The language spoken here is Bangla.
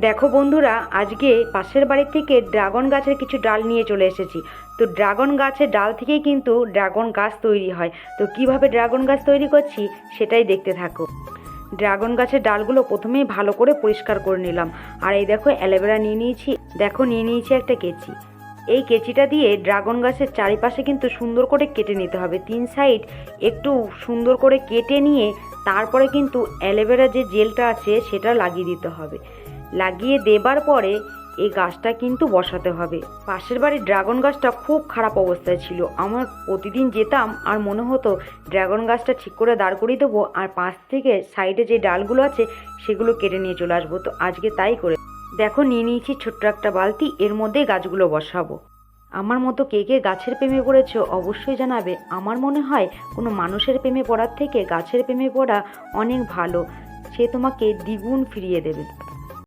দেখো বন্ধুরা, আজকে পাশের বাড়ি থেকে ড্রাগন গাছের কিছু ডাল নিয়ে চলে এসেছি। তো ড্রাগন গাছের ডাল থেকেই কিন্তু ড্রাগন গাছ তৈরি হয়। তো কিভাবে ড্রাগন গাছ তৈরি করছি সেটাই দেখতে থাকো। ড্রাগন গাছের ডালগুলো প্রথমেই ভালো করে পরিষ্কার করে নিলাম। আর এই দেখো অ্যালোভেরা নিয়ে নিয়েছি, দেখো নিয়ে নিয়েছি একটা কেচি। এই কেচিটা দিয়ে ড্রাগন গাছের চারিপাশে কিন্তু সুন্দর করে কেটে নিতে হবে, 3 সাইড একটু সুন্দর করে কেটে নিয়ে তারপরে কিন্তু অ্যালোভেরা যে জেলটা আছে সেটা লাগিয়ে দিতে হবে। লাগিয়ে দেবার পরে এই গাছটা কিন্তু বসাতে হবে। পাশের বাড়ির ড্রাগন গাছটা খুব খারাপ অবস্থায় ছিল। আমার প্রতিদিন যেতাম আর মনে হতো ড্রাগন গাছটা ঠিক করে দাঁড় করিয়ে দেবো আর পাশ থেকে সাইডে যে ডালগুলো আছে সেগুলো কেটে নিয়ে চলে আসবো। তো আজকে তাই করে দেখো নিয়ে নিয়েছি ছোট্ট একটা বালতি, এর মধ্যেই গাছগুলো বসাবো। আমার মতো কে কে গাছের প্রেমে পড়েছো অবশ্যই জানাবে। আমার মনে হয় কোনো মানুষের প্রেমে পড়ার থেকে গাছের প্রেমে পড়া অনেক ভালো, সে তোমাকে দ্বিগুণ ফিরিয়ে দেবে।